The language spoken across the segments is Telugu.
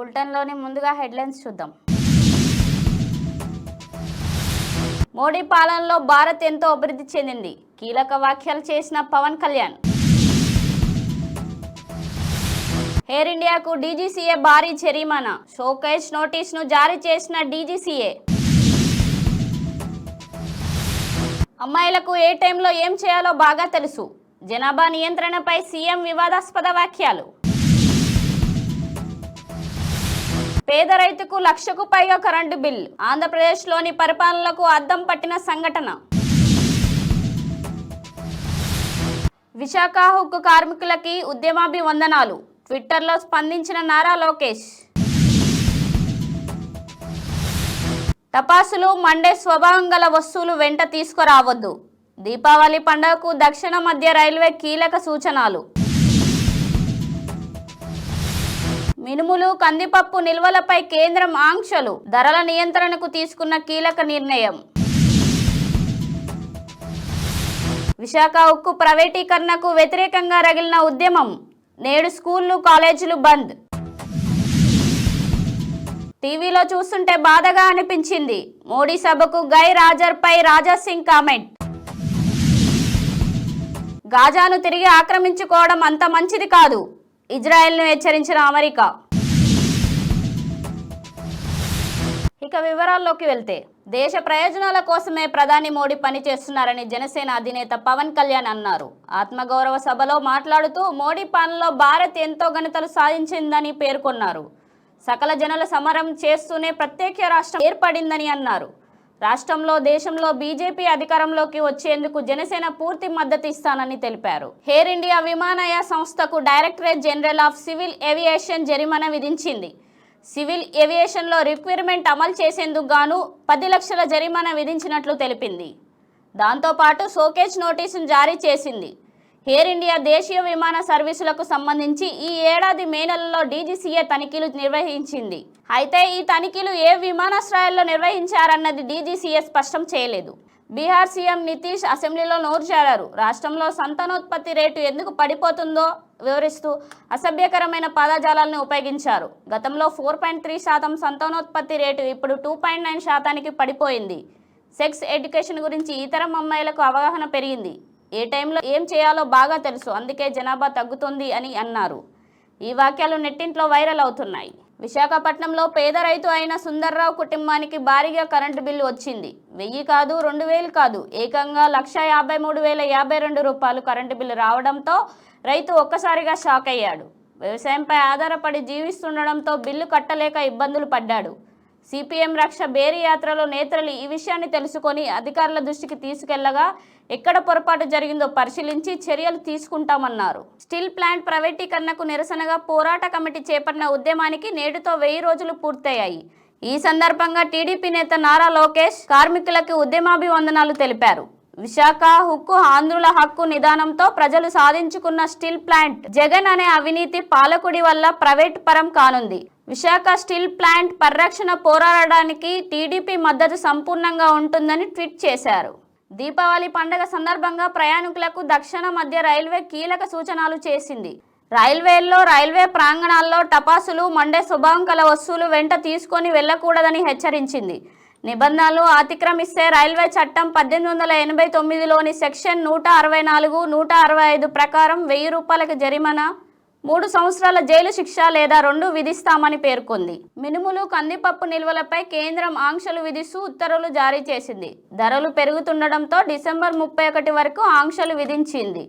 బులెటిన్లోని ముందుగా హెడ్లైన్స్ చూద్దాం. మోడీ పాలనలో భారత్ ఎంతో అభివృద్ధి చెందింది. కీలక వ్యాఖ్యలు చేసిన పవన్ కళ్యాణ్. ఎయిర్ ఇండియాకు డీజీసీఏ భారీ జరిమానా. షోకేజ్ నోటీసును జారీ చేసిన డీజీసీఏ. అమ్మాయిలకు ఏ టైంలో ఏం చేయాలో బాగా తెలుసు. జనాభా నియంత్రణపై సీఎం వివాదాస్పద వ్యాఖ్యలు. పేద రైతుకు 1,00,000కు పైగా కరెంటు బిల్. ఆంధ్రప్రదేశ్లోని పరిపాలనలకు అద్దం పట్టిన సంఘటన. విశాఖ హక్కు కార్మికులకి ఉద్యమాభివందనాలు. ట్విట్టర్లో స్పందించిన నారా లోకేష్. టపాసులు మండే స్వభావం గల వస్తువులు వెంట తీసుకురావద్దు. దీపావళి పండుగకు దక్షిణ మధ్య రైల్వే కీలక సూచనలు. మినుములు కందిపప్పు నిల్వలపై కేంద్రం ఆంక్షలు. ధరల నియంత్రణకు తీసుకున్న కీలక నిర్ణయం. విశాఖ ఉక్కు ప్రైవేటీకరణకు వ్యతిరేకంగా రగిలిన ఉద్యమం. నేడు స్కూళ్లు కాలేజీలు బంద్. టీవీలో చూస్తుంటే బాధగా అనిపించింది. మోడీ సభకు గైర్ హాజరుపై రాజా సింగ్ కామెంట్. గాజాను తిరిగి ఆక్రమించుకోవడం అంత మంచిది కాదు. ఇజ్రాయెల్ను హెచ్చరించిన అమెరికా. ఇక వివరాల్లోకి వెళ్తే, దేశ ప్రయోజనాల కోసమే ప్రధాని మోడీ పనిచేస్తున్నారని జనసేన అధినేత పవన్ కళ్యాణ్ అన్నారు. ఆత్మగౌరవ సభలో మాట్లాడుతూ మోడీ పాలనలో భారత్ ఎంతో ఘనతలు సాధించిందని పేర్కొన్నారు. సకల జనుల సమరం చేస్తూనే ప్రత్యేక రాష్ట్రం ఏర్పడిందని అన్నారు. రాష్ట్రంలో దేశంలో బీజేపీ అధికారంలోకి వచ్చేందుకు జనసేన పూర్తి మద్దతు ఇస్తానని తెలిపారు. ఎయిర్ ఇండియా విమానయాన సంస్థకు directorate general of civil aviation జరిమానా విధించింది. సివిల్ ఏవియేషన్లో రిక్వైర్మెంట్ అమలు చేసేందుకు గాను 10 లక్షల జరిమానా విధించినట్లు తెలిపింది. దాంతోపాటు షోకేజ్ నోటీసును జారీ చేసింది. ఎయిర్ ఇండియా దేశీయ విమాన సర్వీసులకు సంబంధించి ఈ ఏడాది మే నెలలో డీజీసీఏ తనిఖీలు నిర్వహించింది. అయితే ఈ తనిఖీలు ఏ విమానాశ్రయాల్లో నిర్వహించారన్నది డీజీసీఏ స్పష్టం చేయలేదు. బీహార్ సీఎం నితీష్ అసెంబ్లీలో నోరు జారారు. రాష్ట్రంలో సంతానోత్పత్తి రేటు ఎందుకు పడిపోతుందో వివరిస్తూ అసభ్యకరమైన పదజాలాలను ఉపయోగించారు. గతంలో 4.3% సంతానోత్పత్తి రేటు ఇప్పుడు 2.9% పడిపోయింది. సెక్స్ ఎడ్యుకేషన్ గురించి ఇతర అమ్మాయిలకు అవగాహన పెరిగింది. ఏ టైంలో ఏం చేయాలో బాగా తెలుసు, అందుకే జనాభా తగ్గుతుంది అని అన్నారు. ఈ వాక్యాలు నెట్టింట్లో వైరల్ అవుతున్నాయి. విశాఖపట్నంలో పేద రైతు అయిన సుందర్రావు కుటుంబానికి భారీగా కరెంటు బిల్లు వచ్చింది. 1000 కాదు, 2000 కాదు, ఏకంగా 1,53,052 రూపాయలు కరెంటు బిల్లు రావడంతో రైతు ఒక్కసారిగా షాక్ అయ్యాడు. వ్యవసాయంపై ఆధారపడి జీవిస్తుండడంతో బిల్లు కట్టలేక ఇబ్బందులు పడ్డాడు. సిపిఎం రక్ష బేరీ యాత్రలో నేతలు ఈ విషయాన్ని తెలుసుకొని అధికారుల దృష్టికి తీసుకెళ్లగా ఎక్కడ పొరపాటు జరిగిందో పరిశీలించి చర్యలు తీసుకుంటామన్నారు. స్టీల్ ప్లాంట్ ప్రైవేటీకరణకు నిరసనగా పోరాట కమిటీ చేపట్టిన ఉద్యమానికి నేటితో 1000 రోజులు పూర్తయ్యాయి. ఈ సందర్భంగా టీడీపీ నేత నారా లోకేష్ కార్మికులకు ఉద్యమాభివందనాలు తెలిపారు. విశాఖ హక్కు ఆంధ్రుల హక్కు నిదానంతో ప్రజలు సాధించుకున్న స్టీల్ ప్లాంట్ జగన్ అనే అవినీతి పాలకుడి వల్ల ప్రైవేట్ పరం కానుంది. విశాఖ స్టీల్ ప్లాంట్ పరిరక్షణ పోరాడడానికి టీడీపీ మద్దతు సంపూర్ణంగా ఉంటుందని ట్వీట్ చేశారు. దీపావళి పండుగ సందర్భంగా ప్రయాణికులకు దక్షిణ మధ్య రైల్వే కీలక సూచనలు చేసింది. రైల్వే ప్రాంగణాల్లో టపాసులు మండే స్వభావం గల వస్తువులు వెంట తీసుకొని వెళ్లకూడదని హెచ్చరించింది. నిబంధనలు అతిక్రమిస్తే రైల్వే చట్టం 1889లోని సెక్షన్ 164, 165 ప్రకారం 1000 రూపాయలకు జరిమానా, 3 సంవత్సరాల జైలు శిక్ష లేదా 2 విధిస్తామని పేర్కొంది. మినుములు కందిపప్పు నిల్వలపై కేంద్రం ఆంక్షలు విధిస్తూ ఉత్తర్వులు జారీ చేసింది. ధరలు పెరుగుతుండటంతో డిసెంబర్ 31 వరకు ఆంక్షలు విధించింది.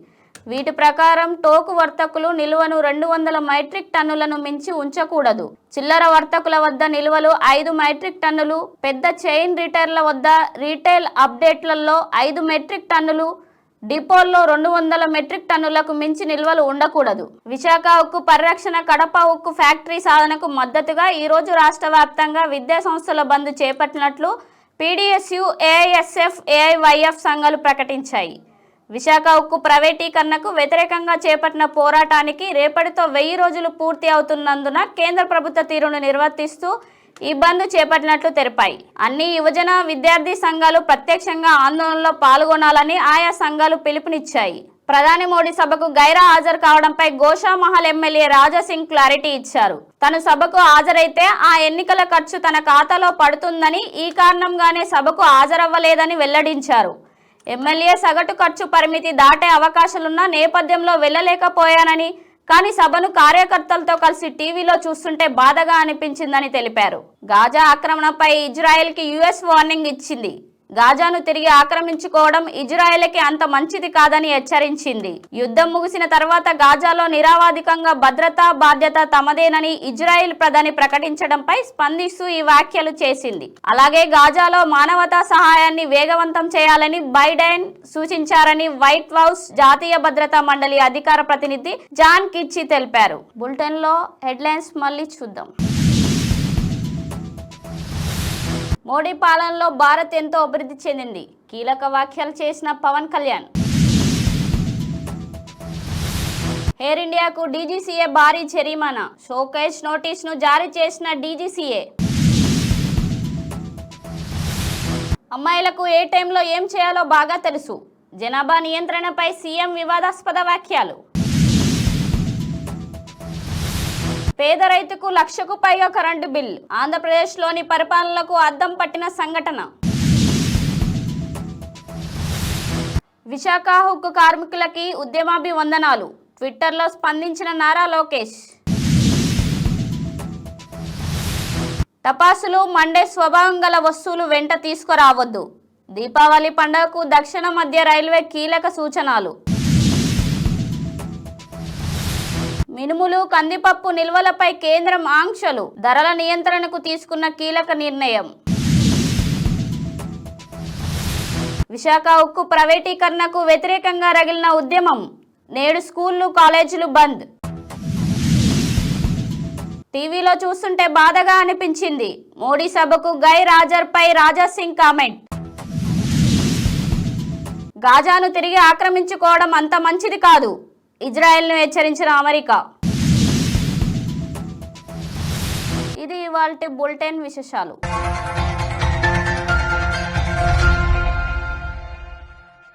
వీటి ప్రకారం టోకు వర్తకులు నిల్వను 200 మెట్రిక్ టన్నులను మించి ఉంచకూడదు. చిల్లర వర్తకుల వద్ద నిల్వలు 5 మెట్రిక్ టన్నులు, పెద్ద చైన్ రిటైలర్ల వద్ద రీటైల్ అప్డేట్లలో 5 మెట్రిక్ టన్నులు, డిపోల్లో 200 మెట్రిక్ టన్నులకు మించి నిల్వలు ఉండకూడదు. విశాఖ ఉక్కు పరిరక్షణ, కడప ఉక్కు ఫ్యాక్టరీ సాధనకు మద్దతుగా ఈరోజు రాష్ట్ర వ్యాప్తంగా విద్యా సంస్థల బంద్ చేపట్టినట్లు పీడీఎస్యు, ఏఐఎస్ఎఫ్, ఏఐవైఎఫ్ సంఘాలు ప్రకటించాయి. విశాఖ ఉక్కు ప్రైవేటీకరణకు వ్యతిరేకంగా చేపట్టిన పోరాటానికి రేపటితో 1000 రోజులు పూర్తి అవుతున్నందున కేంద్ర ప్రభుత్వ తీరును నిర్వర్తిస్తూ ఈ బంద్ చేపట్టినట్లు తెలిపాయి. అన్ని యువజన విద్యార్థి సంఘాలు ప్రత్యక్షంగా ఆందోళనలో పాల్గొనాలని ఆయా సంఘాలు పిలుపునిచ్చాయి. ప్రధాని మోడీ సభకు గైరా హాజరు కావడంపై గోషామహల్ ఎమ్మెల్యే రాజాసింగ్ క్లారిటీ ఇచ్చారు. తను సభకు హాజరైతే ఆ ఎన్నికల ఖర్చు తన ఖాతాలో పడుతుందని, ఈ కారణంగానే సభకు హాజరవ్వలేదని వెల్లడించారు. ఎమ్మెల్యే సగటు ఖర్చు పరిమితి దాటే అవకాశాలున్న నేపథ్యంలో వెళ్లలేకపోయానని, కానీ సభను కార్యకర్తలతో కలిసి టీవీలో చూస్తుంటే బాధగా అనిపించిందని తెలిపారు. గాజా ఆక్రమణపై ఇజ్రాయెల్కి యుఎస్ వార్నింగ్ ఇచ్చింది. గాజాను తిరిగి ఆక్రమించుకోవడం ఇజ్రాయెల్కి అంత మంచిది కాదని హెచ్చరించింది. యుద్ధం ముగిసిన తర్వాత గాజాలో నిరవధికంగా భద్రతా బాధ్యత తమదేనని ఇజ్రాయెల్ ప్రధాని ప్రకటించడంపై స్పందిస్తూ ఈ వ్యాఖ్యలు చేసింది. అలాగే గాజాలో మానవతా సహాయాన్ని వేగవంతం చేయాలని బైడెన్ సూచించారని వైట్ హౌస్ జాతీయ భద్రతా మండలి అధికార ప్రతినిధి జాన్ కిర్బీ తెలిపారు. బులెటిన్ లో హెడ్లైన్స్ మళ్ళీ చూద్దాం. మోడీ పాలనలో భారత్ ఎంతో అభివృద్ధి చెందింది. కీలక వ్యాఖ్యలు చేసిన పవన్ కళ్యాణ్. ఎయిర్ ఇండియాకు డీజీసీఏ భారీ జరిమానా, షోకేజ్ నోటీసును జారీ చేసిన డీజీసీఏ. అమ్మాయిలకు ఏ టైంలో ఏం చేయాలో బాగా తెలుసు, జనాభా నియంత్రణపై సీఎం వివాదాస్పద వ్యాఖ్యలు. పేద రైతుకు 1,00,000కు పైగా కరెంటు బిల్, ఆంధ్రప్రదేశ్లోని పరిపాలనలకు అద్దం పట్టిన సంఘటన. విశాఖ హక్కు కార్మికులకి ఉద్యమాభివందనాలు, ట్విట్టర్లో స్పందించిన నారా లోకేష్. టపాసులు మండే స్వభావం గల వస్తువులు వెంట తీసుకురావద్దు, దీపావళి పండుగకు దక్షిణ మధ్య రైల్వే కీలక సూచనలు. మినుములు కందిపప్పు నిల్వలపై కేంద్రం ఆంక్షలు, ధరల నియంత్రణకు తీసుకున్న కీలక నిర్ణయం. విశాఖ ఉక్కు ప్రైవేటీకరణకు వ్యతిరేకంగా రగిలిన ఉద్యమం, నేడు స్కూళ్లు కాలేజీలు బంద్. టీవీలో చూస్తుంటే బాధగా అనిపించింది, మోడీ సభకు గైర్ హాజరుపై రాజాసింగ్ కామెంట్. గాజాను తిరిగి ఆక్రమించుకోవడం అంత మంచిది కాదు, ఇజ్రాయెల్ను హెచ్చరించిన అమెరికా. ఇది ఇవాల్టి బులెటిన్ విశేషాలు.